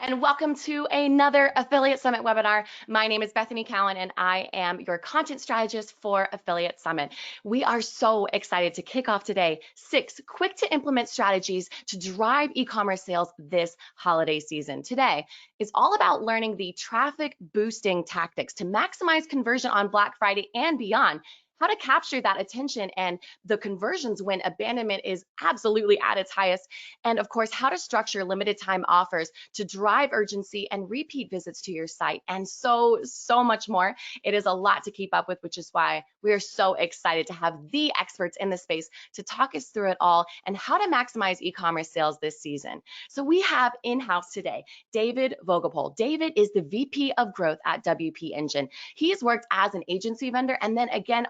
And welcome to another Affiliate Summit webinar. My name is Bethany Cowan and I am your content strategist for Affiliate Summit. We are so excited to kick off today 6 quick to implement strategies to drive e-commerce sales this holiday season. Today is all about learning the traffic boosting tactics to maximize conversion on Black Friday and beyond. How to capture that attention and the conversions when abandonment is absolutely at its highest. And of course, how to structure limited time offers to drive urgency and repeat visits to your site, and so much more. It is a lot to keep up with, which is why we are so excited to have the experts in the space to talk us through it all and how to maximize e-commerce sales this season. So we have in-house today, David Vogelpohl. David is the VP of Growth at WP Engine. He's worked as an agency vendor and then again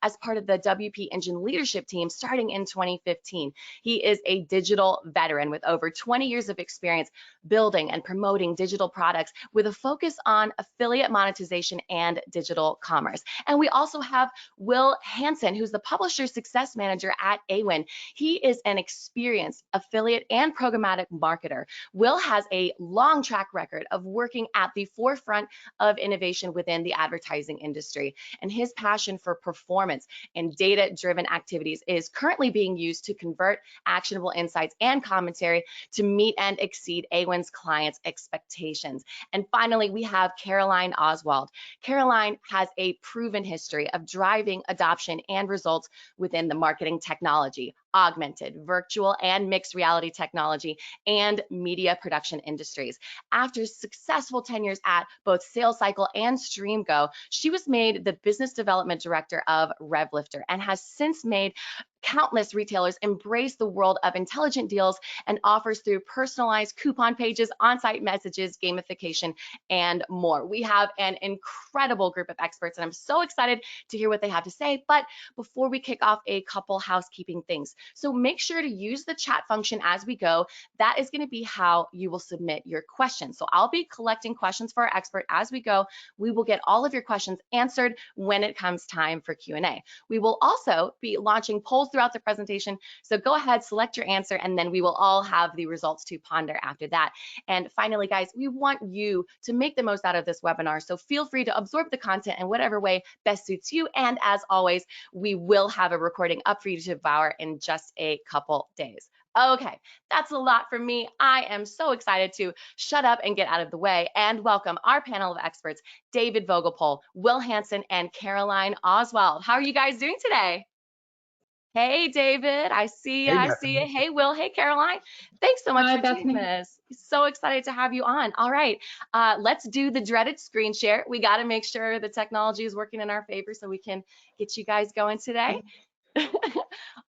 as part of the WP Engine leadership team starting in 2015. He is a digital veteran with over 20 years of experience building and promoting digital products with a focus on affiliate monetization and digital commerce. And we also have Will Hansen, who's the publisher success manager at Awin. He is an experienced affiliate and programmatic marketer. Will has a long track record of working at the forefront of innovation within the advertising industry, and his passion for performance and data-driven activities is currently being used to convert actionable insights and commentary to meet and exceed Awin's clients' expectations. And finally, we have Caroline Oswald. Caroline has a proven history of driving adoption and results within the marketing technology, augmented, virtual, and mixed reality technology, and media production industries. After successful tenures at both SalesCycle and StreamGo, she was made the business development director of Revlifter and has since made countless retailers embrace the world of intelligent deals and offers through personalized coupon pages, on-site messages, gamification, and more. We have an incredible group of experts, and I'm so excited to hear what they have to say. But before we kick off, a couple housekeeping things. So make sure to use the chat function as we go. That is going to be how you will submit your questions. So I'll be collecting questions for our expert as we go. We will get all of your questions answered when it comes time for Q&A. We will also be launching polls throughout the presentation. So go ahead, select your answer, and then we will all have the results to ponder after that. And finally, guys, we want you to make the most out of this webinar. So feel free to absorb the content in whatever way best suits you. And as always, we will have a recording up for you to devour in just a couple days. Okay, that's a lot from me. I am so excited to shut up and get out of the way and welcome our panel of experts, David Vogelpohl, Will Hansen, and Caroline Oswald. How are you guys doing today? Hey, David, I see you. I see you. Hey, Will. Hey, Caroline. Thanks so much for doing this. So excited to have you on. All right, let's do the dreaded screen share. We got to make sure the technology is working in our favor so we can get you guys going today.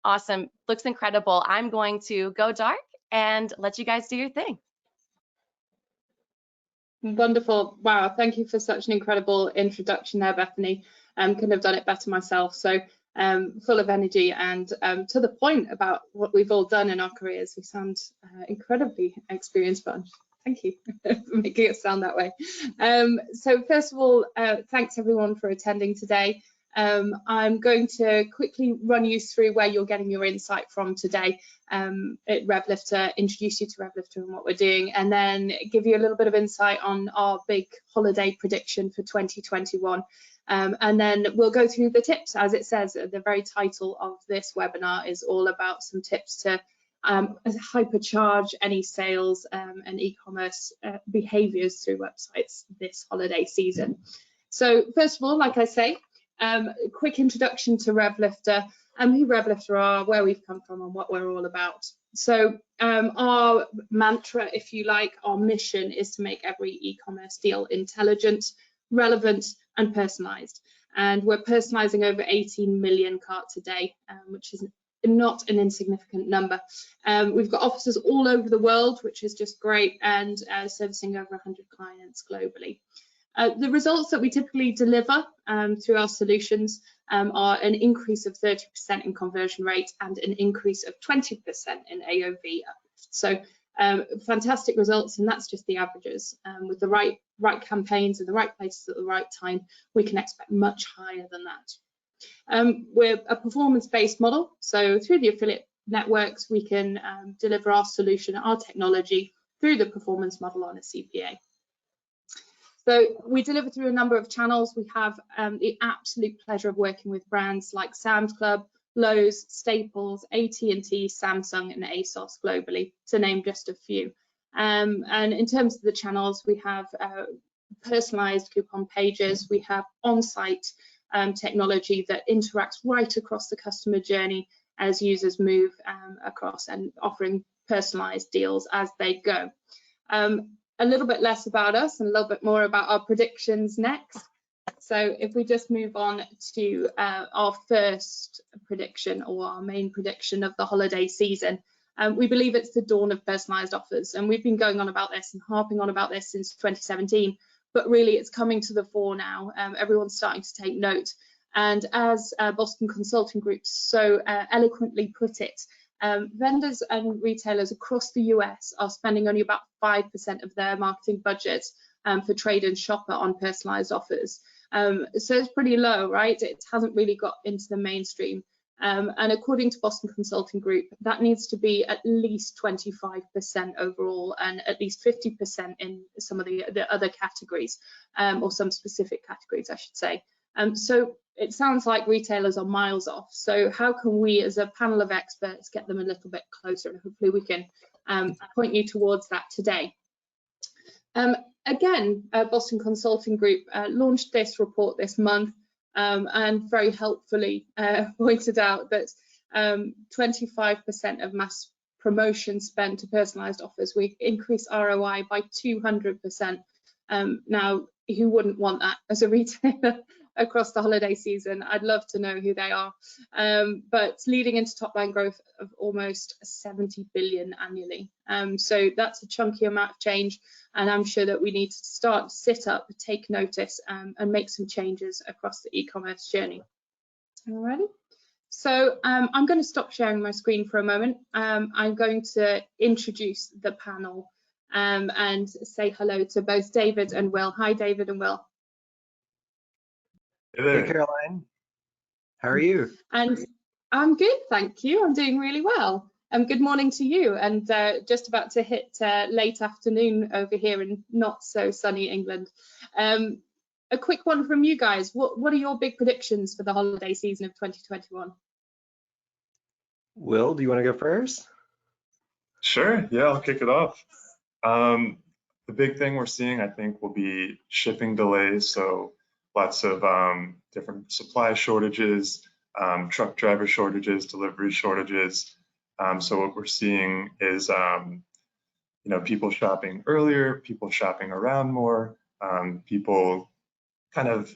Awesome. Looks incredible. I'm going to go dark and let you guys do your thing. Wonderful. Wow. Thank you for such an incredible introduction there, Bethany. Couldn't have done it better myself. So full of energy and to the point about what we've all done in our careers. We sound incredibly experienced bunch. Thank you for making it sound that way. So first of all, thanks everyone for attending today. I'm going to quickly run you through where you're getting your insight from today at Revlifter, introduce you to Revlifter and what we're doing, and then give you a little bit of insight on our big holiday prediction for 2021. And then we'll go through the tips. As it says, the very title of this webinar is all about some tips to hypercharge any sales and e-commerce behaviors through websites this holiday season. So first of all, like I say, a quick introduction to Revlifter, who Revlifter are, where we've come from, and what we're all about. So our mantra, if you like, our mission is to make every e-commerce deal intelligent, relevant, and personalized. And we're personalizing over 18 million carts a day, which is not an insignificant number. We've got offices all over the world, which is just great, and servicing over 100 clients globally. The results that we typically deliver through our solutions are an increase of 30% in conversion rate and an increase of 20% in AOV uplift. So fantastic results, and that's just the averages. With the right campaigns in the right places at the right time, we can expect much higher than that. We're a performance-based model, so through the affiliate networks we can deliver our solution, our technology through the performance model on a CPA. So we deliver through a number of channels. We have the absolute pleasure of working with brands like Sam's Club, Lowe's, Staples, AT&T, Samsung, and ASOS globally, to name just a few. And in terms of the channels, we have personalized coupon pages. We have on-site technology that interacts right across the customer journey as users move across, and offering personalized deals as they go. A little bit less about us and a little bit more about our predictions next. So if we just move on to our first prediction, or our main prediction of the holiday season, we believe it's the dawn of personalized offers, and we've been going on about this and harping on about this since 2017, but really it's coming to the fore now. Everyone's starting to take note, and as Boston Consulting Group so eloquently put it, vendors and retailers across the US are spending only about 5% of their marketing budgets for trade and shopper on personalized offers. So it's pretty low, right? It hasn't really got into the mainstream. And according to Boston Consulting Group, that needs to be at least 25% overall, and at least 50% in some of the other categories, or some specific categories, I should say. So it sounds like retailers are miles off. So how can we, as a panel of experts, get them a little bit closer? And hopefully we can point you towards that today. Again, Boston Consulting Group launched this report this month, and very helpfully pointed out that 25% of mass promotion spent to personalized offers, we increase ROI by 200%. Now, who wouldn't want that as a retailer across the holiday season? I'd love to know who they are. But leading into top line growth of almost 70 billion annually. So that's a chunky amount of change, and I'm sure that we need to start to sit up, take notice, and make some changes across the e-commerce journey. Alrighty. So I'm going to stop sharing my screen for a moment. I'm going to introduce the panel and say hello to both David and Will. Hi, David and Will. Hey there. Hey, Caroline. How are you? And I'm good, thank you. I'm doing really well. Good morning to you, and just about to hit late afternoon over here in not so sunny England. A quick one from you guys. What are your big predictions for the holiday season of 2021? Will, do you want to go first? Sure, yeah, I'll kick it off. The big thing we're seeing, I think, will be shipping delays. So lots of different supply shortages, truck driver shortages, delivery shortages. So what we're seeing is, people shopping earlier, people shopping around more, people kind of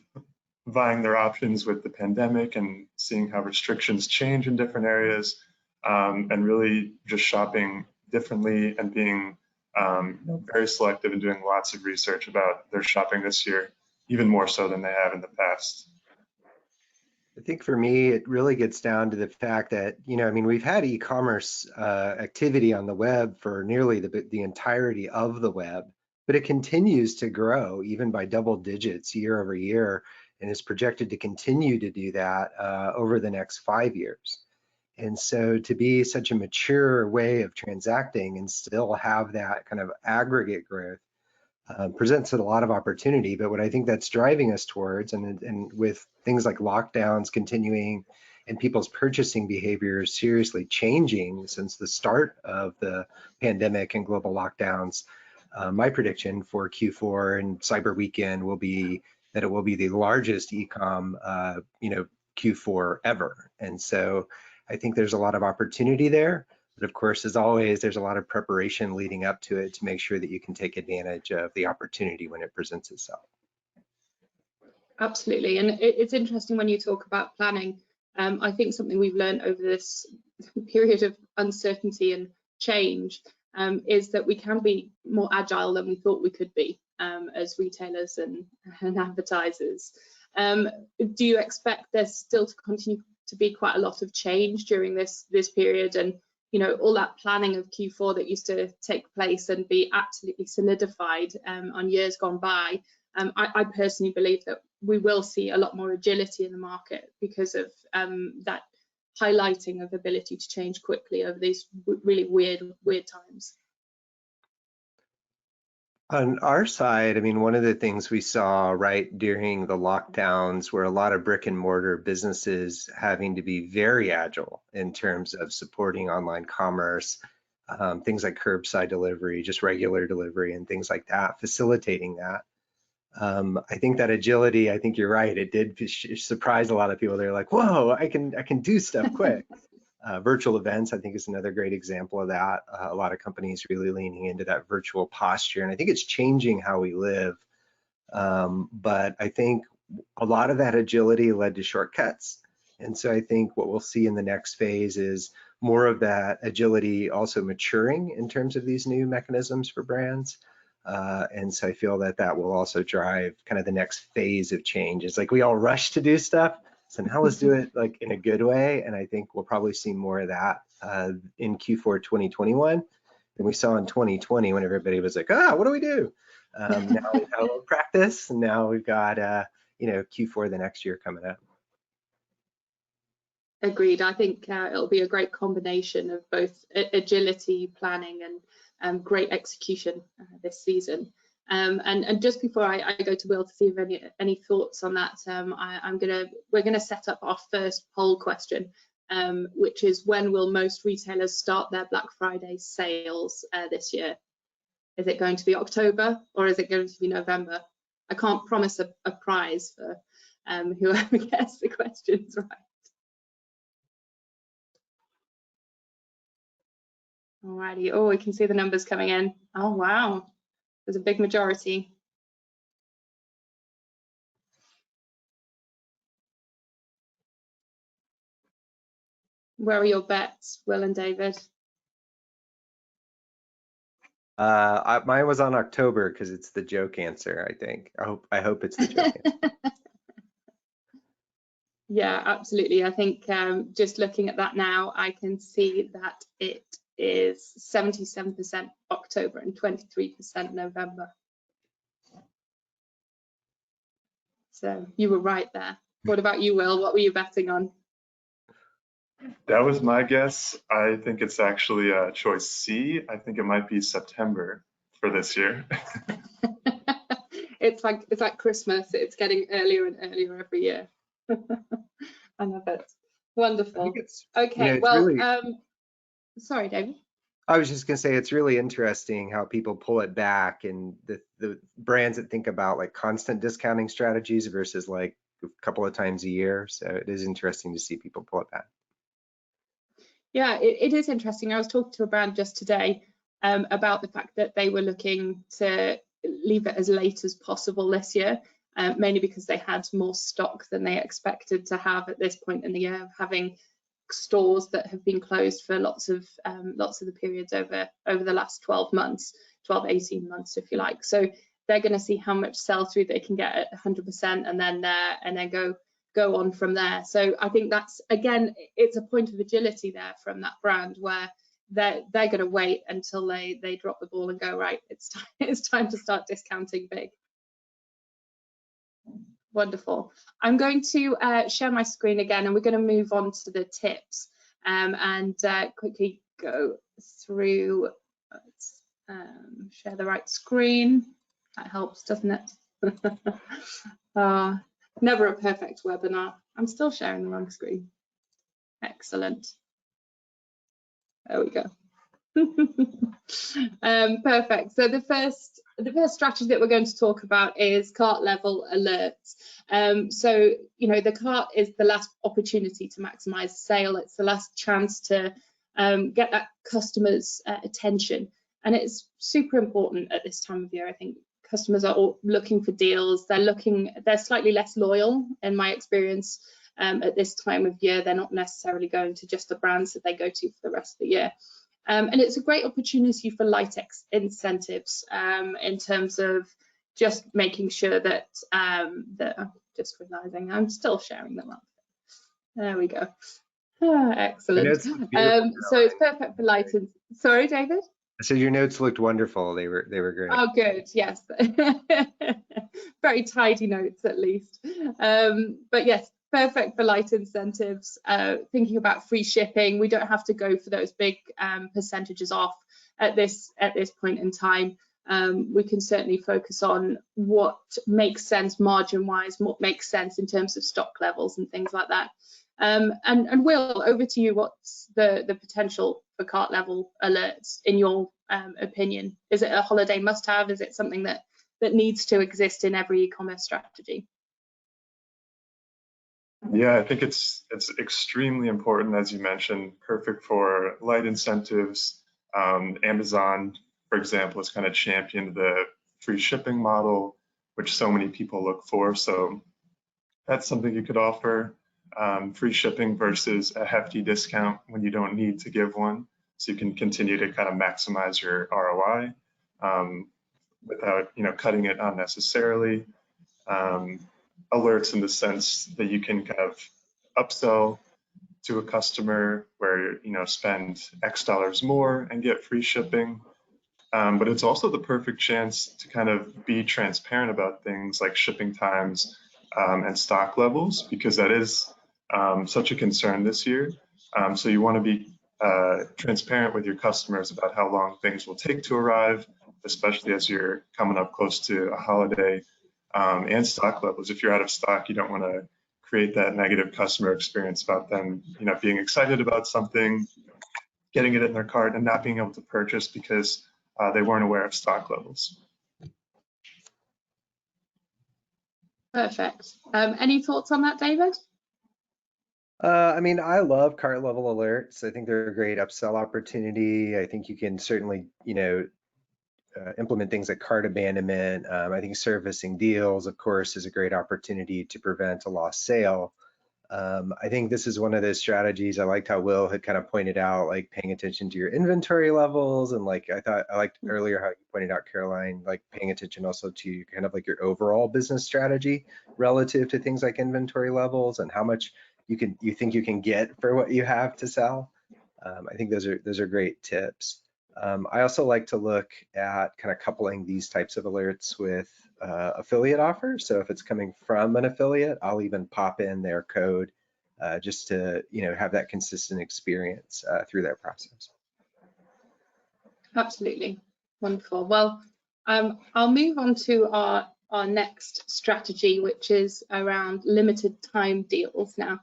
vying their options with the pandemic and seeing how restrictions change in different areas, and really just shopping differently and being very selective and doing lots of research about their shopping this year, even more so than they have in the past. I think for me, it really gets down to the fact that, we've had e-commerce activity on the web for nearly the entirety of the web, but it continues to grow even by double digits year over year, and is projected to continue to do that over the next 5 years. And so to be such a mature way of transacting and still have that kind of aggregate growth presents a lot of opportunity. But what I think that's driving us towards, and with things like lockdowns continuing and people's purchasing behaviors seriously changing since the start of the pandemic and global lockdowns, my prediction for Q4 and Cyber Weekend will be that it will be the largest e-com Q4 ever. And so I think there's a lot of opportunity there, but of course, as always, there's a lot of preparation leading up to it to make sure that you can take advantage of the opportunity when it presents itself. Absolutely, and it's interesting when you talk about planning. I think something we've learned over this period of uncertainty and change is that we can be more agile than we thought we could be as retailers and advertisers. Do you expect there's still to continue to be quite a lot of change during this period, and all that planning of Q4 that used to take place and be absolutely solidified on years gone by? I personally believe that we will see a lot more agility in the market because of that highlighting of ability to change quickly over these really weird times. On our side, I mean, one of the things we saw right during the lockdowns were a lot of brick and mortar businesses having to be very agile in terms of supporting online commerce, things like curbside delivery, just regular delivery and things like that, facilitating that. I think that agility, I think you're right, it did surprise a lot of people. They're like, whoa, I can do stuff quick. Virtual events, I think, is another great example of that. A lot of companies really leaning into that virtual posture, and I think it's changing how we live. But I think a lot of that agility led to shortcuts. And so I think what we'll see in the next phase is more of that agility also maturing in terms of these new mechanisms for brands. And so I feel that that will also drive kind of the next phase of change. It's like we all rush to do stuff. So now let's do it like in a good way. And I think we'll probably see more of that in Q4 2021 than we saw in 2020 when everybody was like, what do we do? Now we've had a little practice, and now we've got Q4 the next year coming up. Agreed. I think it'll be a great combination of both agility, planning, and great execution this season. And just before I go to Will to see if any thoughts on that, we're gonna set up our first poll question, which is, when will most retailers start their Black Friday sales this year? Is it going to be October, or is it going to be November? I can't promise a prize for whoever gets the questions right. Alrighty. Oh, we can see the numbers coming in. Oh, wow. There's a big majority. Where are your bets, Will and David? Mine was on October because it's the joke answer, I think. I hope it's the joke answer. Yeah, absolutely. I think just looking at that now, I can see that it is 77% October and 23% November. So you were right there. What about you, Will? What were you betting on? That was my guess. I think it's actually choice C. I think it might be September for this year. It's like Christmas. It's getting earlier and earlier every year. I love it. Wonderful. Okay. Well, really, sorry, David. I was just gonna say, it's really interesting how people pull it back, and the brands that think about like constant discounting strategies versus like a couple of times a year. So it is interesting to see people pull it back. Yeah, it is interesting. I was talking to a brand just today about the fact that they were looking to leave it as late as possible this year, mainly because they had more stock than they expected to have at this point in the year, having stores that have been closed for lots of the periods over the last 12 months, 18 months, if you like. So they're going to see how much sell through they can get at 100%, and then go on from there. So I think that's, again, it's a point of agility there from that brand, where they're going to wait until they drop the ball and go, right, it's time to start discounting big. Wonderful. I'm going to share my screen again, and we're going to move on to the tips and quickly go through. Let's share the right screen. That helps, doesn't it? Never a perfect webinar. I'm still sharing the wrong screen. Excellent. There we go. Perfect. So the first strategy that we're going to talk about is cart level alerts. So, you know, the cart is the last opportunity to maximize sale. It's the last chance to get that customer's attention, and it's super important at this time of year. I think customers are all looking for deals. They're slightly less loyal, in my experience, at this time of year. They're not necessarily going to just the brands that they go to for the rest of the year. And it's a great opportunity for light incentives in terms of just making sure that, I'm just realizing I'm still sharing them up. There we go. Excellent. So it's perfect for light. Sorry, David? So your notes looked wonderful. They were great. Oh, good. Yes. Very tidy notes, at least. But yes, perfect for light incentives. Thinking about free shipping, we don't have to go for those big percentages off at this point in time. we can certainly focus on what makes sense margin-wise, what makes sense in terms of stock levels and things like that. And Will, over to you. What's the potential for cart level alerts in your opinion? Is it a holiday must-have? Is it something that needs to exist in every e-commerce strategy? Yeah, I think it's extremely important, as you mentioned, perfect for light incentives. Amazon, for example, has kind of championed the free shipping model, which so many people look for. So that's something you could offer. Free shipping versus a hefty discount when you don't need to give one. So you can continue to kind of maximize your ROI without, cutting it unnecessarily. Alerts in the sense that you can kind of upsell to a customer where, spend X dollars more and get free shipping. But it's also the perfect chance to kind of be transparent about things like shipping times and stock levels, because that is such a concern this year. So you want to be transparent with your customers about how long things will take to arrive, especially as you're coming up close to a holiday, and stock levels. If you're out of stock, you don't want to create that negative customer experience about them, being excited about something, getting it in their cart and not being able to purchase because they weren't aware of stock levels. Perfect. Any thoughts on that, David? I mean, I love cart level alerts. I think they're a great upsell opportunity. I think you can certainly, implement things like cart abandonment. I think servicing deals, of course, is a great opportunity to prevent a lost sale. I think this is one of those strategies. I liked how Will had kind of pointed out, like paying attention to your inventory levels. And like, I liked earlier how you pointed out, Caroline, like paying attention also to kind of like your overall business strategy relative to things like inventory levels and how much you think you can get for what you have to sell. I think those are great tips. I also like to look at kind of coupling these types of alerts with affiliate offers. So if it's coming from an affiliate, I'll even pop in their code just to have that consistent experience through that process. Absolutely. Wonderful. Well, I'll move on to our next strategy, which is around limited time deals. Now,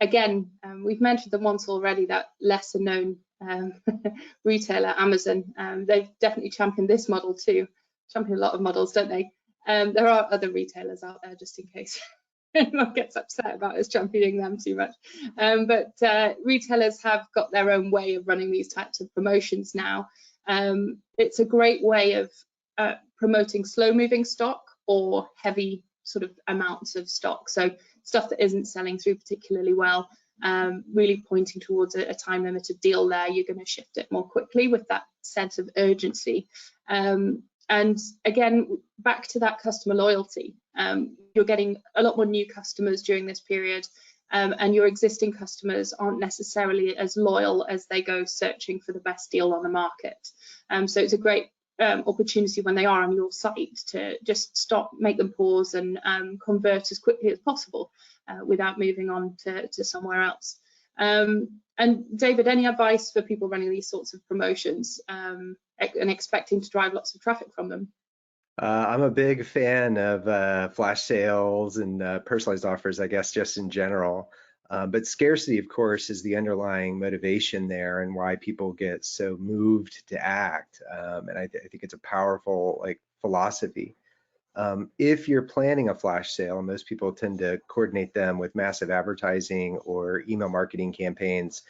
again, we've mentioned them once already, that lesser known retailer, Amazon. They've definitely championed this model too. Champion a lot of models, don't they? There are other retailers out there, just in case anyone gets upset about us championing them too much. But retailers have got their own way of running these types of promotions now. It's a great way of promoting slow moving stock or heavy sort of amounts of stock. So stuff that isn't selling through particularly well, really pointing towards a time limited deal there. You're going to shift it more quickly with that sense of urgency. And again, back to that customer loyalty. You're getting a lot more new customers during this period, and your existing customers aren't necessarily as loyal as they go searching for the best deal on the market. So it's a great opportunity when they are on your site to just stop, make them pause, and convert as quickly as possible without moving on to somewhere else. And David, any advice for people running these sorts of promotions and expecting to drive lots of traffic from them? I'm a big fan of flash sales and personalized offers, I guess, just in general. But scarcity, of course, is the underlying motivation there and why people get so moved to act. And I think it's a powerful philosophy. If you're planning a flash sale, most people tend to coordinate them with massive advertising or email marketing campaigns,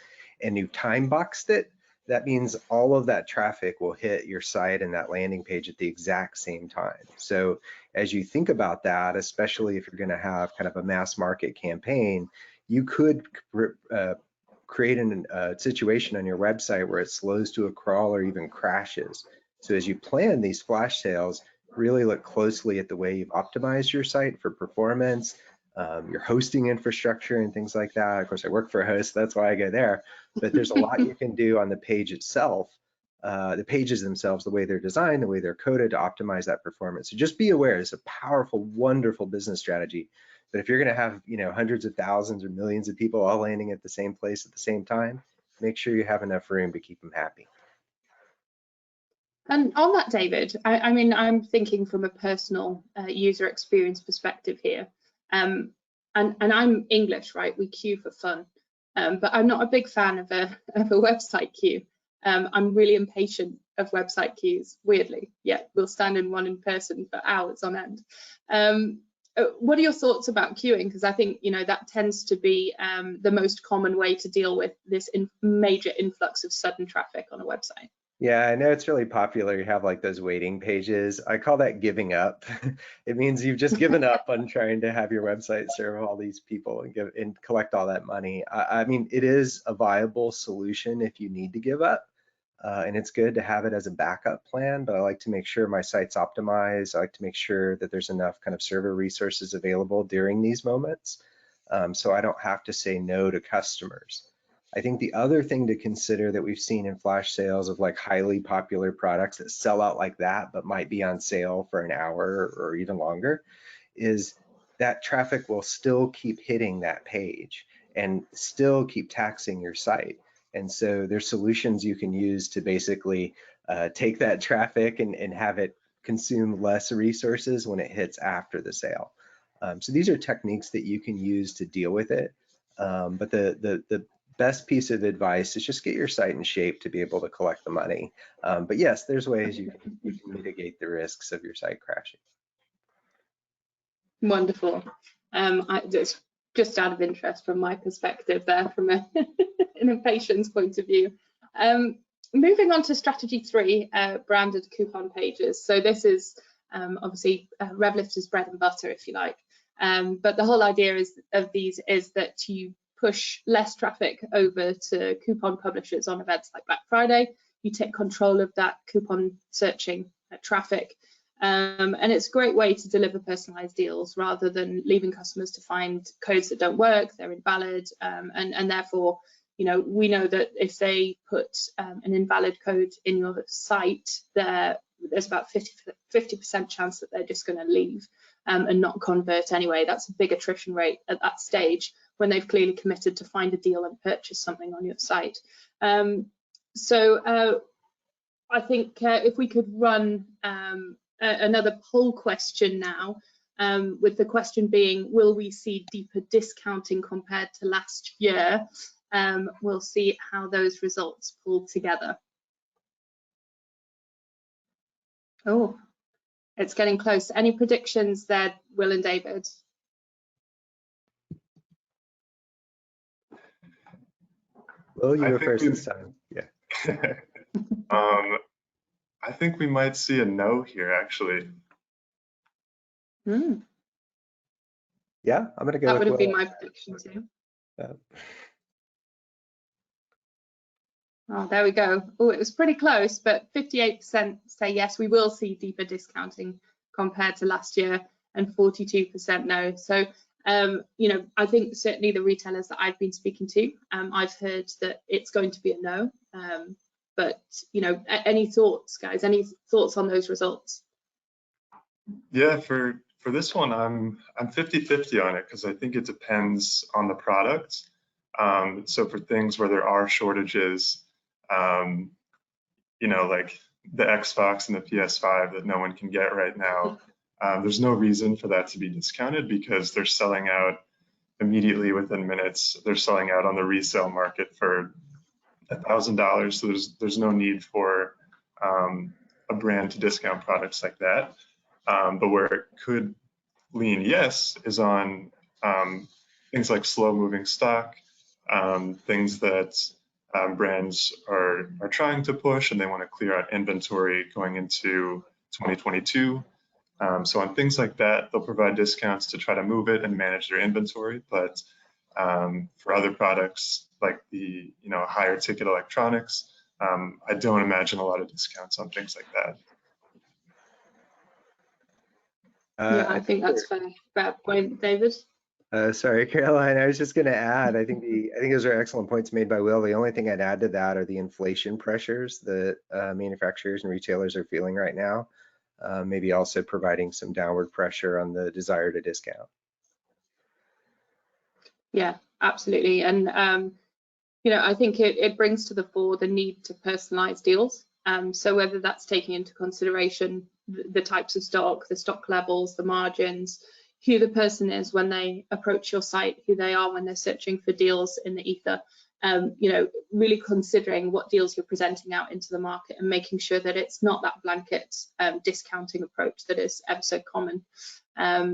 and you've time boxed it. That means all of that traffic will hit your site and that landing page at the exact same time. So as you think about that, especially if you're going to have kind of a mass market campaign, you could create a situation on your website where it slows to a crawl or even crashes. So as you plan these flash sales, really look closely at the way you've optimized your site for performance, your hosting infrastructure and things like that. Of course, I work for a host, that's why I go there. But there's a lot you can do on the page itself, the pages themselves, the way they're designed, the way they're coded to optimize that performance. So just be aware, it's a powerful, wonderful business strategy. But if you're going to have, hundreds of thousands or millions of people all landing at the same place at the same time, make sure you have enough room to keep them happy. And on that, David, I mean, I'm thinking from a personal user experience perspective here. And I'm English, right? We queue for fun. But I'm not a big fan of a website queue. I'm really impatient of website queues, weirdly. Yeah, we'll stand in one in person for hours on end. What are your thoughts about queuing? Because I think, you know, that tends to be the most common way to deal with this major influx of sudden traffic on a website. Yeah, I know it's really popular. You have like those waiting pages. I call that giving up. It means you've just given up on trying to have your website serve all these people and collect all that money. I mean, it is a viable solution if you need to give up. And it's good to have it as a backup plan, but I like to make sure my site's optimized. I like to make sure that there's enough kind of server resources available during these moments, so I don't have to say no to customers. I think the other thing to consider that we've seen in flash sales of like highly popular products that sell out like that, but might be on sale for an hour or even longer, is that traffic will still keep hitting that page and still keep taxing your site. And so there's solutions you can use to basically take that traffic and have it consume less resources when it hits after the sale. So these are techniques that you can use to deal with it. But the best piece of advice is just get your site in shape to be able to collect the money. But yes, there's ways you can mitigate the risks of your site crashing. Wonderful. It's just out of interest from my perspective there, from an impatience point of view. Moving on to strategy 3, branded coupon pages. So this is obviously Revlifter's bread and butter, if you like. But the whole idea of these is that you push less traffic over to coupon publishers on events like Black Friday. You take control of that coupon searching traffic. And it's a great way to deliver personalized deals rather than leaving customers to find codes that don't work, they're invalid, and therefore, you know, we know that if they put an invalid code in your site, there's about 50% chance that they're just going to leave and not convert anyway. That's a big attrition rate at that stage when they've clearly committed to find a deal and purchase something on your site. So I think if we could run another poll question now, with the question being, will we see deeper discounting compared to last year? We'll see how those results pull together. Oh, it's getting close. Any predictions there, Will and David? Will, you go first this time. Yeah. I think we might see a no here, actually. Yeah, I'm gonna go. That would have been my prediction too. Oh, there we go. Oh, it was pretty close, but 58% say yes, we will see deeper discounting compared to last year, and 42% no. So, you know, I think certainly the retailers that I've been speaking to, I've heard that it's going to be a no. But, you know, any thoughts, guys? Any thoughts on those results? Yeah, for this one, I'm 50-50 on it because I think it depends on the product. So for things where there are shortages, you know, like the Xbox and the PS5 that no one can get right now, there's no reason for that to be discounted because they're selling out immediately within minutes. They're selling out on the resale market for $1,000. So there's no need for a brand to discount products like that. But where it could lean yes is on things like slow moving stock, things that brands are trying to push and they want to clear out inventory going into 2022. So on things like that, they'll provide discounts to try to move it and manage their inventory. But for other products like the higher ticket electronics, I don't imagine a lot of discounts on things like that. Yeah, I think that's fair point, David. Sorry, Caroline, I was just going to add, I think those are excellent points made by Will. The only thing I'd add to that are the inflation pressures that manufacturers and retailers are feeling right now, maybe also providing some downward pressure on the desire to discount. Yeah, absolutely. And, you know, I think it brings to the fore the need to personalize deals. So whether that's taking into consideration the types of stock, the stock levels, the margins, who the person is when they approach your site, who they are when they're searching for deals in the ether, you know, really considering what deals you're presenting out into the market and making sure that it's not that blanket discounting approach that is ever so common.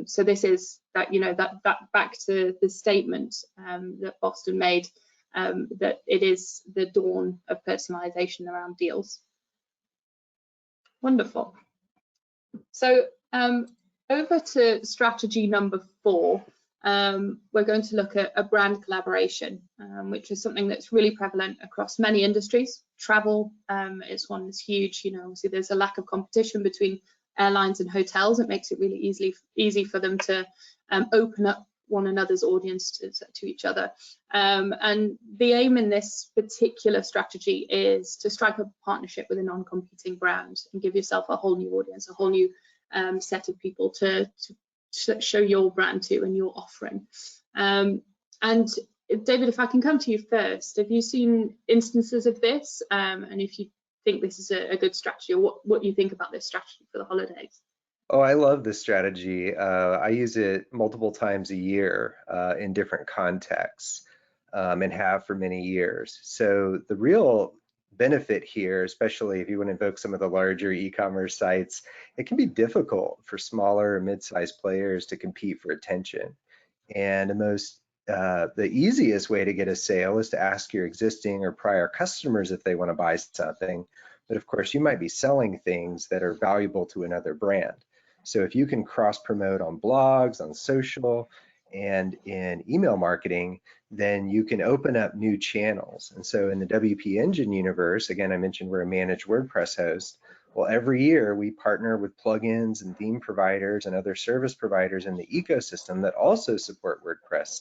So this is that, you know, that back to the statement that Boston made, that it is the dawn of personalization around deals. Wonderful. So over to strategy number 4. We're going to look at a brand collaboration, which is something that's really prevalent across many industries. Travel is one that's huge. You know, obviously there's a lack of competition between airlines and hotels. It makes it really easy for them to open up one another's audience to each other. And the aim in this particular strategy is to strike a partnership with a non-competing brand and give yourself a whole new audience, a whole new set of people to show your brand to and your offering. And David, if I can come to you first, have you seen instances of this? And if you think this is a good strategy, or what do you think about this strategy for the holidays? Oh, I love this strategy. I use it multiple times a year in different contexts, and have for many years. So the real benefit here, especially if you want to invoke some of the larger e-commerce sites, it can be difficult for smaller or mid-sized players to compete for attention. And the easiest way to get a sale is to ask your existing or prior customers if they want to buy something. But of course, you might be selling things that are valuable to another brand. So if you can cross promote on blogs, on social, and in email marketing, then you can open up new channels. And so in the WP Engine universe, again, I mentioned we're a managed WordPress host. Well, every year we partner with plugins and theme providers and other service providers in the ecosystem that also support WordPress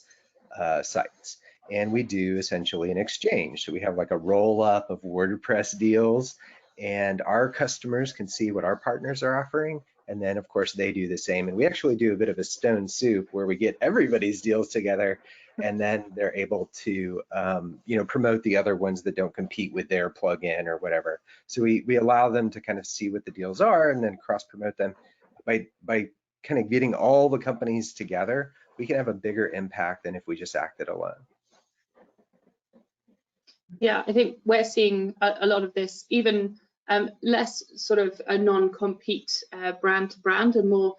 sites. And we do essentially an exchange. So we have like a roll up of WordPress deals, and our customers can see what our partners are offering. And then of course they do the same. And we actually do a bit of a stone soup where we get everybody's deals together, and then they're able to you know, promote the other ones that don't compete with their plugin or whatever. So we allow them to kind of see what the deals are and then cross promote them. By kind of getting all the companies together, we can have a bigger impact than if we just acted alone. Yeah, I think we're seeing a lot of this, even less sort of a non-compete brand to brand, and more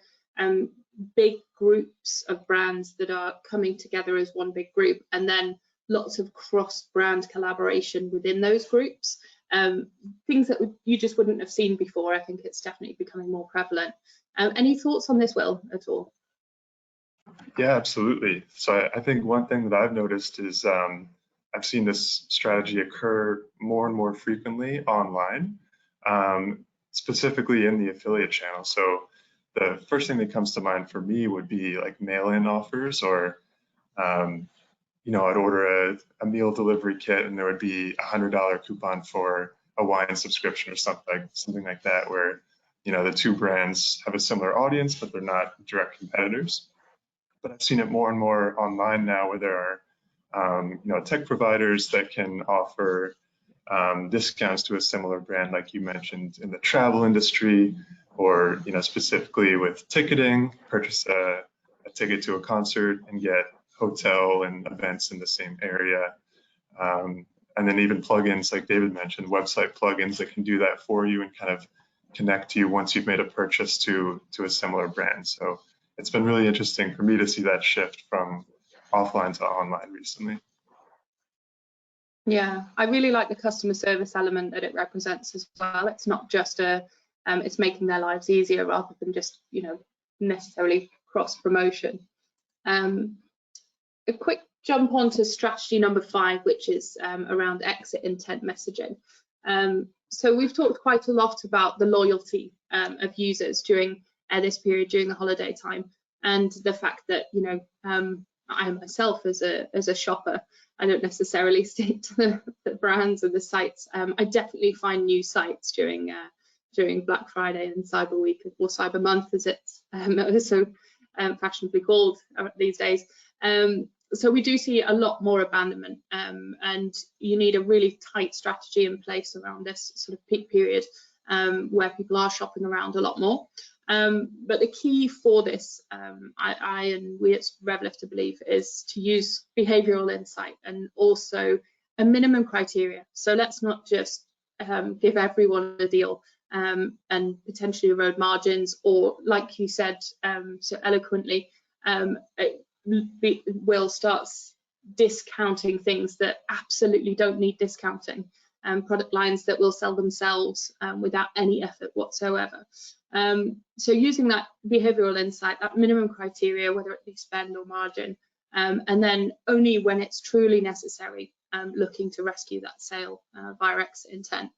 big groups of brands that are coming together as one big group, and then lots of cross-brand collaboration within those groups. Things that you just wouldn't have seen before. I think it's definitely becoming more prevalent. Any thoughts on this, Will, at all? Yeah, absolutely. So I think one thing that I've noticed is I've seen this strategy occur more and more frequently online, specifically in the affiliate channel. So the first thing that comes to mind for me would be like mail-in offers, or you know, I'd order a meal delivery kit and there would be $100 coupon for a wine subscription or something like that, where, you know, the two brands have a similar audience, but they're not direct competitors. But I've seen it more and more online now, where there are, you know, tech providers that can offer discounts to a similar brand, like you mentioned, in the travel industry, or, you know, specifically with ticketing, purchase a ticket to a concert and get hotel and events in the same area. And then even plugins, like David mentioned, website plugins that can do that for you and kind of connect you once you've made a purchase to a similar brand. So it's been really interesting for me to see that shift from offline to online recently. Yeah, I really like the customer service element that it represents as well. It's not just it's making their lives easier rather than just, you know, necessarily cross promotion. A quick jump on to strategy number 5, which is around exit intent messaging. So we've talked quite a lot about the loyalty of users during this period, during the holiday time, and the fact that, you know, I myself as a shopper, I don't necessarily stick to the brands and the sites. I definitely find new sites during Black Friday and Cyber Week, or Cyber Month as it's so fashionably called these days. So we do see a lot more abandonment, and you need a really tight strategy in place around this sort of peak period, where people are shopping around a lot more. But the key for this, I and we at Revlifter believe, is to use behavioural insight and also a minimum criteria. So let's not just give everyone a deal and potentially erode margins, or like you said so eloquently, will start discounting things that absolutely don't need discounting, product lines that will sell themselves without any effort whatsoever. So using that behavioural insight, that minimum criteria, whether it be spend or margin, and then only when it's truly necessary, looking to rescue that sale via exit intent.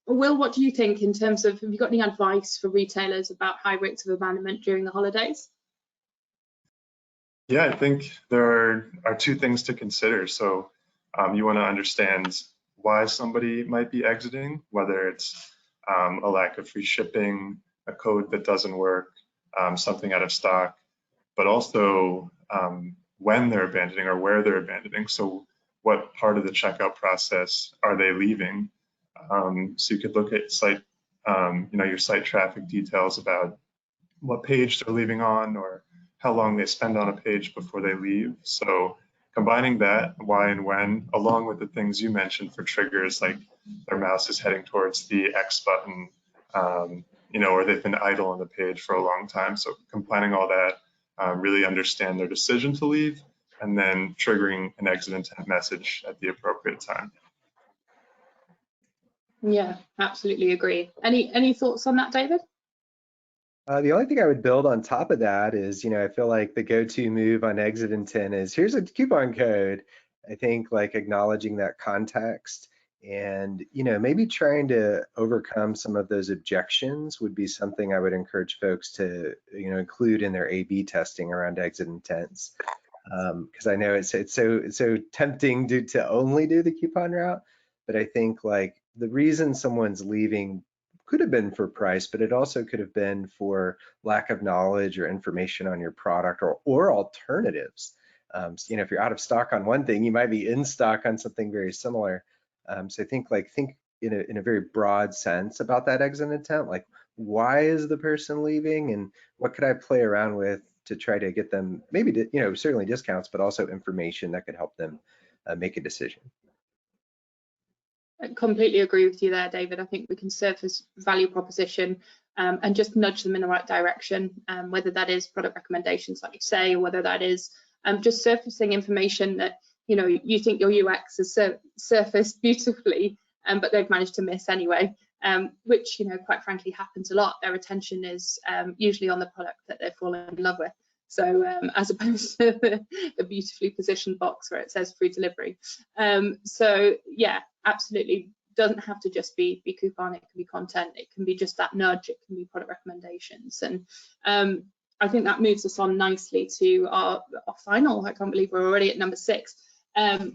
Will, what do you think in terms of, have you got any advice for retailers about high rates of abandonment during the holidays? Yeah, I think there are two things to consider. So you want to understand why somebody might be exiting, whether it's a lack of free shipping, a code that doesn't work, something out of stock, but also when they're abandoning or where they're abandoning. So what part of the checkout process are they leaving? So you could look at site, your site traffic details about what page they're leaving on or how long they spend on a page before they leave. So combining that, why and when, along with the things you mentioned for triggers, like their mouse is heading towards the X button, or they've been idle on the page for a long time. So combining all that, really understand their decision to leave, and then triggering an exit intent message at the appropriate time. Yeah, absolutely agree. Any thoughts on that, David? The only thing I would build on top of that is, I feel like the go-to move on exit intent is, here's a coupon code. I think like acknowledging that context and, maybe trying to overcome some of those objections would be something I would encourage folks to, include in their A/B testing around exit intents. Because I know it's so tempting to only do the coupon route, but I think like the reason someone's leaving could have been for price, but it also could have been for lack of knowledge or information on your product or alternatives. If you're out of stock on one thing, you might be in stock on something very similar. So I think in a very broad sense about that exit intent, like why is the person leaving and what could I play around with to try to get them maybe, certainly discounts, but also information that could help them make a decision. I completely agree with you there, David. I think we can surface value proposition and just nudge them in the right direction, whether that is product recommendations, like you say, or whether that is just surfacing information that you think your UX has surfaced beautifully, but they've managed to miss anyway, which quite frankly happens a lot. Their attention is usually on the product that they've fallen in love with. So as opposed to the beautifully positioned box where it says free delivery. So yeah, absolutely. Doesn't have to just be coupon, it can be content, it can be just that nudge, it can be product recommendations. And I think that moves us on nicely to our final, I can't believe we're already at number 6,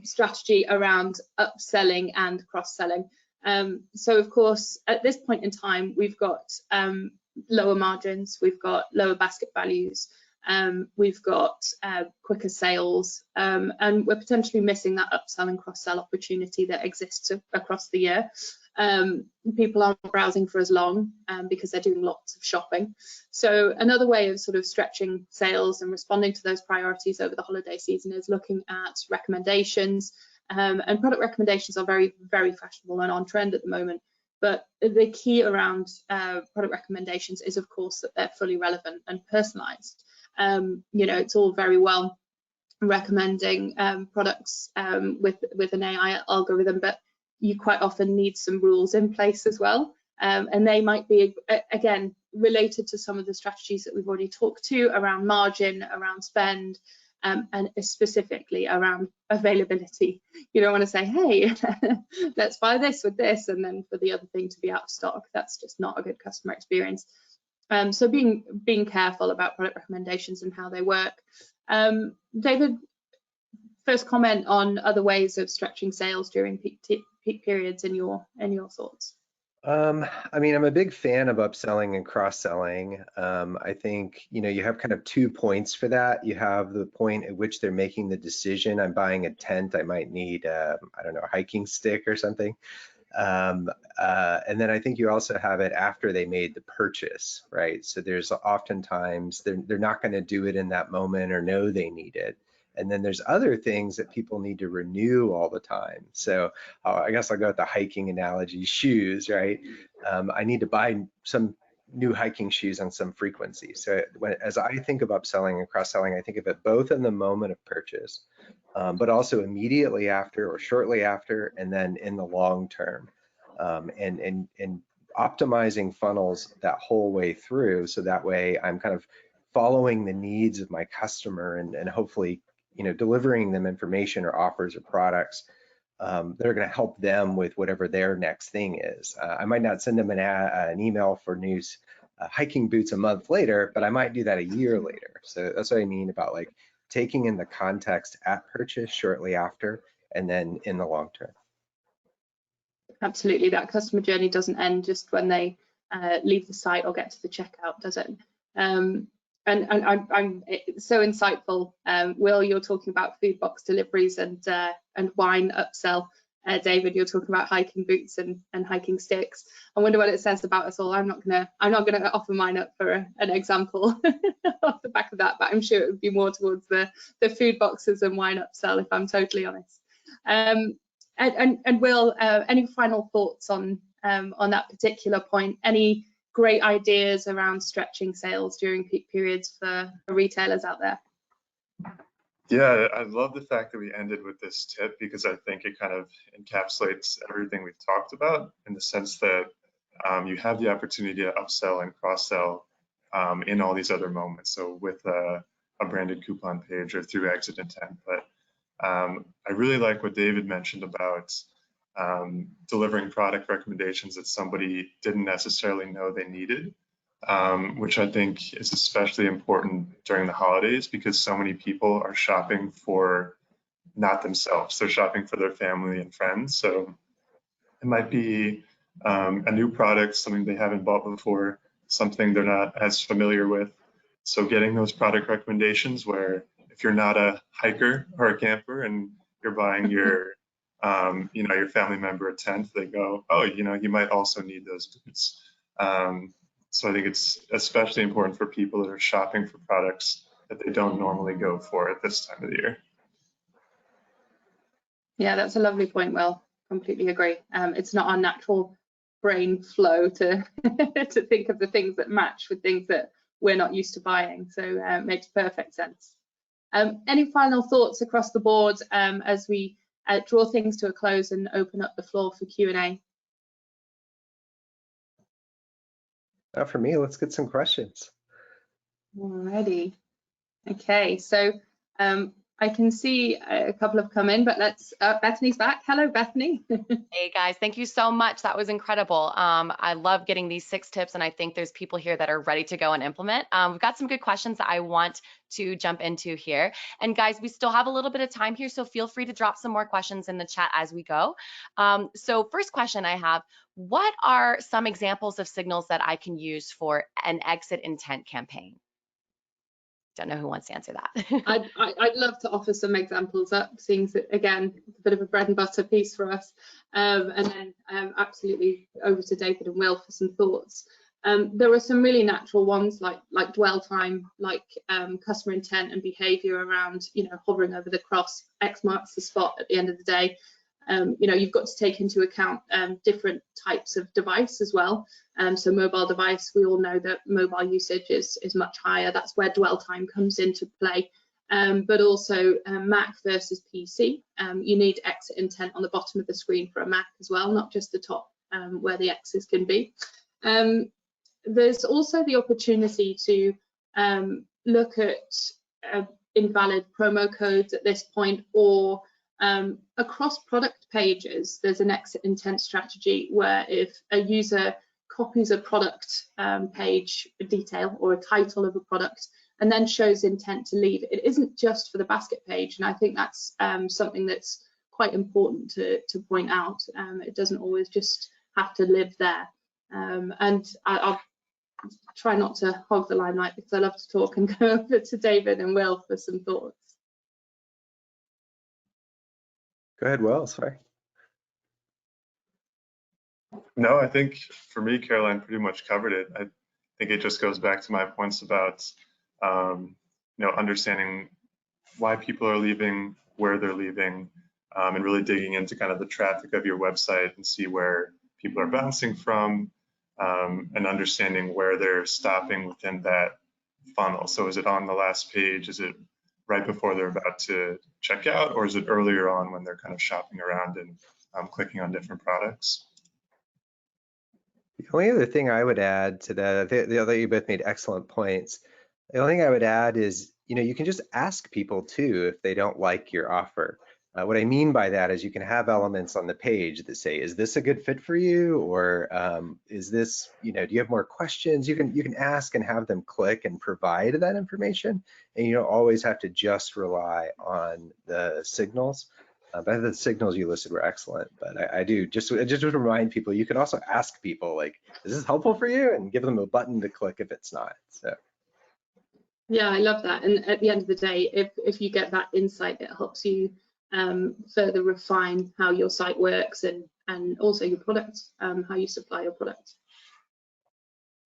strategy around upselling and cross-selling. So of course, at this point in time, we've got lower margins, we've got lower basket values, we've got quicker sales, and we're potentially missing that upsell and cross-sell opportunity that exists across the year. People aren't browsing for as long because they're doing lots of shopping. So another way of sort of stretching sales and responding to those priorities over the holiday season is looking at recommendations. And product recommendations are very, very fashionable and on trend at the moment. But the key around product recommendations is, of course, that they're fully relevant and personalized. It's all very well recommending products with an AI algorithm, but you quite often need some rules in place as well. And they might be, again, related to some of the strategies that we've already talked to around margin, around spend, and specifically around availability. You don't want to say, hey, let's buy this with this, and then for the other thing to be out of stock. That's just not a good customer experience. So being careful about product recommendations and how they work. David, first comment on other ways of stretching sales during peak periods in your thoughts. I mean, I'm a big fan of upselling and cross-selling. I think, you have kind of 2 points for that. You have the point at which they're making the decision. I'm buying a tent. I might need, I don't know, a hiking stick or something. And then I think you also have it after they made the purchase, right? So there's oftentimes they're not going to do it in that moment or know they need it. And then there's other things that people need to renew all the time. So I guess I'll go with the hiking analogy, shoes, right? I need to buy some new hiking shoes on some frequency. So as I think of upselling and cross-selling, I think of it both in the moment of purchase, but also immediately after or shortly after, and then in the long term, and optimizing funnels that whole way through. So that way I'm kind of following the needs of my customer and hopefully, delivering them information or offers or products that are going to help them with whatever their next thing is. I might not send them an email for news hiking boots a month later, but I might do that a year later. So that's what I mean about like taking in the context at purchase, shortly after, and then in the long term. Absolutely, that customer journey doesn't end just when they leave the site or get to the checkout, does it? And it's so insightful. Will, you're talking about food box deliveries and wine upsell. David, you're talking about hiking boots and hiking sticks. I wonder what it says about us all. I'm not gonna offer mine up for an example off the back of that, but I'm sure it would be more towards the food boxes and wine upsell, if I'm totally honest. And Will, any final thoughts on that particular point? Any great ideas around stretching sales during peak periods for retailers out there? Yeah, I love the fact that we ended with this tip because I think it kind of encapsulates everything we've talked about in the sense that you have the opportunity to upsell and cross-sell in all these other moments. So with a branded coupon page or through exit intent. But I really like what David mentioned about delivering product recommendations that somebody didn't necessarily know they needed, which I think is especially important during the holidays because so many people are shopping for not themselves. They're shopping for their family and friends. So it might be a new product, something they haven't bought before, something they're not as familiar with. So getting those product recommendations where if you're not a hiker or a camper and you're buying your your family member a tent, they go, oh, you might also need those boots. So I think it's especially important for people that are shopping for products that they don't normally go for at this time of the year. Yeah, that's a lovely point, Will. Completely agree. It's not our natural brain flow to to think of the things that match with things that we're not used to buying. So it makes perfect sense. Any final thoughts across the board as we draw things to a close and open up the floor for Q&A? For me, let's get some questions. Alrighty. Okay, so I can see a couple have come in, but let's, Bethany's back. Hello, Bethany. Hey guys, thank you so much. That was incredible. I love getting these 6 tips, and I think there's people here that are ready to go and implement. We've got some good questions that I want to jump into here. And guys, we still have a little bit of time here, so feel free to drop some more questions in the chat as we go. So first question I have, what are some examples of signals that I can use for an exit intent campaign? Don't know who wants to answer that. I'd love to offer some examples up, seeing that, again, a bit of a bread and butter piece for us. And then absolutely over to David and Will for some thoughts. There are some really natural ones like dwell time, like customer intent and behavior around, hovering over the cross, X marks the spot at the end of the day. You've got to take into account different types of device as well. So mobile device, we all know that mobile usage is much higher. That's where dwell time comes into play. But also Mac versus PC. You need exit intent on the bottom of the screen for a Mac as well, not just the top where the X's can be. There's also the opportunity to look at invalid promo codes at this point, or across product pages, there's an exit intent strategy where if a user copies a product page detail or a title of a product and then shows intent to leave, it isn't just for the basket page. And I think that's something that's quite important to point out. It doesn't always just have to live there. And I'll try not to hog the limelight because I love to talk, and go over to David and Will for some thoughts. Go ahead, Will. Sorry. No, I think for me, Caroline pretty much covered it. I think it just goes back to my points about, understanding why people are leaving, where they're leaving, and really digging into kind of the traffic of your website and see where people are bouncing from, and understanding where they're stopping within that funnel. So is it on the last page? Is it right before they're about to check out, or is it earlier on when they're kind of shopping around and clicking on different products? The only other thing I would add to that, the other, you both made excellent points. The only thing I would add is, you can just ask people too if they don't like your offer. What I mean by that is you can have elements on the page that say, is this a good fit for you? Or is this, do you have more questions? You can ask and have them click and provide that information. And you don't always have to just rely on the signals. But the signals you listed were excellent. But I do just to remind people, you can also ask people, like, is this helpful for you? And give them a button to click if it's not. So. Yeah, I love that. And at the end of the day, if you get that insight, it helps you further refine how your site works, and also your products, how you supply your products.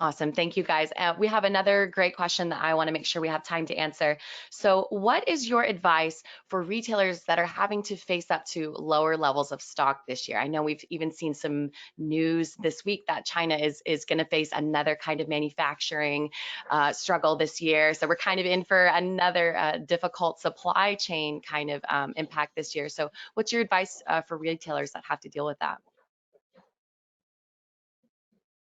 Awesome. Thank you, guys. We have another great question that I want to make sure we have time to answer. So what is your advice for retailers that are having to face up to lower levels of stock this year? I know we've even seen some news this week that China is going to face another kind of manufacturing struggle this year. So we're kind of in for another difficult supply chain kind of impact this year. So what's your advice for retailers that have to deal with that?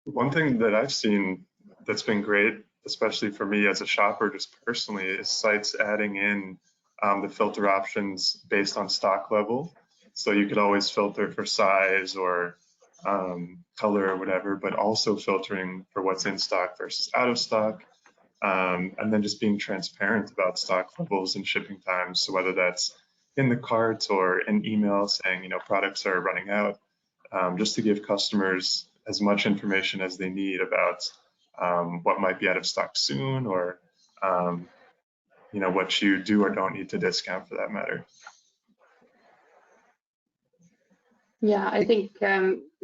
One thing that I've seen that's been great, especially for me as a shopper, just personally, is sites adding in the filter options based on stock level. So you could always filter for size or color or whatever, but also filtering for what's in stock versus out of stock. And then just being transparent about stock levels and shipping times. So whether that's in the cart or an email saying, products are running out, just to give customers as much information as they need about what might be out of stock soon, or what you do or don't need to discount for that matter. Yeah, I think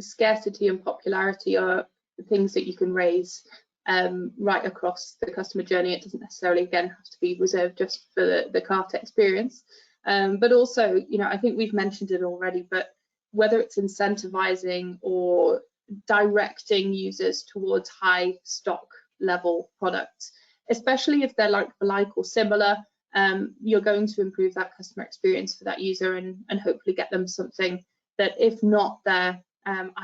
scarcity and popularity are things that you can raise right across the customer journey. It doesn't necessarily, again, have to be reserved just for the cart experience. But also, I think we've mentioned it already, but whether it's incentivizing or directing users towards high stock level products, especially if they're like for like or similar, you're going to improve that customer experience for that user, and hopefully get them something that, if not their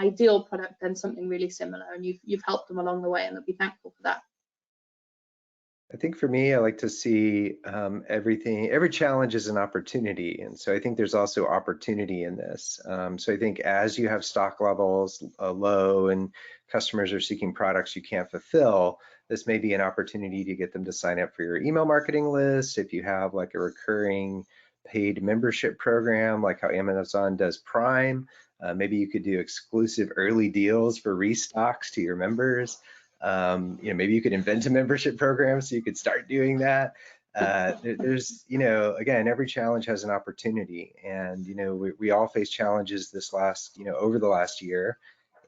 ideal product, then something really similar, and you've helped them along the way, and they'll be thankful for that. I think for me, I like to see every challenge is an opportunity. And so I think there's also opportunity in this. So I think as you have stock levels low and customers are seeking products you can't fulfill, this may be an opportunity to get them to sign up for your email marketing list. If you have like a recurring paid membership program, like how Amazon does Prime, maybe you could do exclusive early deals for restocks to your members. Maybe you could invent a membership program so you could start doing that. There's, again, every challenge has an opportunity, and, we all face challenges this last, over the last year,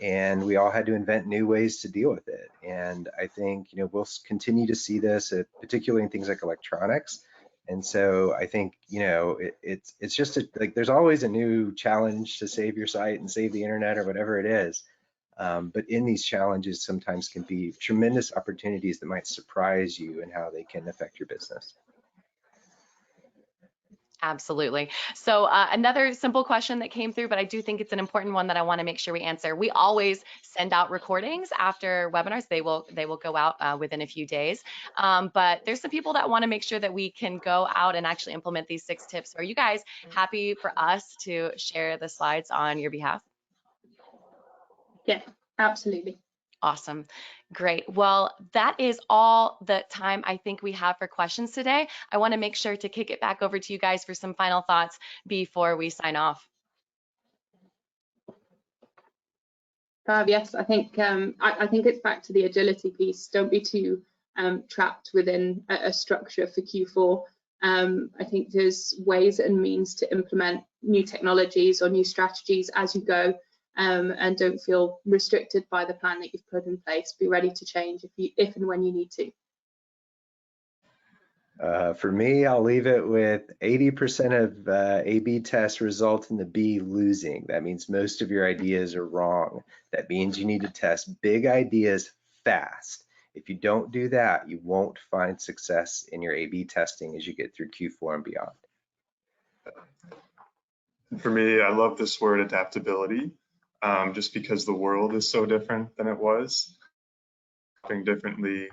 and we all had to invent new ways to deal with it. And I think, we'll continue to see this, particularly in things like electronics. And so I think, it's just like there's always a new challenge to save your site and save the internet or whatever it is. But in these challenges sometimes can be tremendous opportunities that might surprise you and how they can affect your business. Absolutely. So another simple question that came through, but I do think it's an important one that I want to make sure we answer. We always send out recordings after webinars. They will go out within a few days. But there's some people that want to make sure that we can go out and actually implement these 6 tips. Are you guys happy for us to share the slides on your behalf? Yeah, absolutely. Awesome. Great. Well, that is all the time I think we have for questions today. I want to make sure to kick it back over to you guys for some final thoughts before we sign off. Fab, yes, I think it's back to the agility piece. Don't be too trapped within a structure for Q4. I think there's ways and means to implement new technologies or new strategies as you go, and don't feel restricted by the plan that you've put in place. Be ready to change if and when you need to. For me, I'll leave it with 80% of A/B tests result in the B losing. That means most of your ideas are wrong. That means you need to test big ideas fast. If you don't do that, you won't find success in your A/B testing as you get through Q4 and beyond. For me, I love this word adaptability, just because the world is so different than it was. Differently,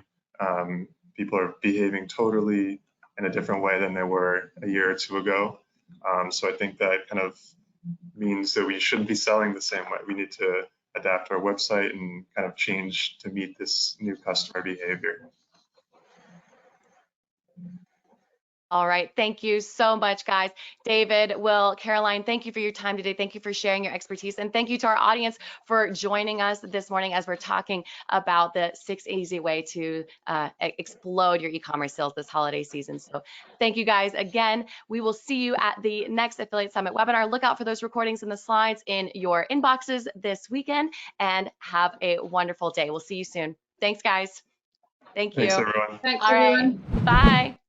people are behaving totally in a different way than they were a year or two ago. So I think that kind of means that we shouldn't be selling the same way. We need to adapt our website and kind of change to meet this new customer behavior. All right. Thank you so much, guys. David, Will, Caroline, thank you for your time today. Thank you for sharing your expertise. And thank you to our audience for joining us this morning as we're talking about the 6 easy way to explode your e-commerce sales this holiday season. So thank you guys again. We will see you at the next Affiliate Summit webinar. Look out for those recordings and the slides in your inboxes this weekend, and have a wonderful day. We'll see you soon. Thanks, guys. Thank you. Thanks, everyone. Thanks, All everyone. right. Bye.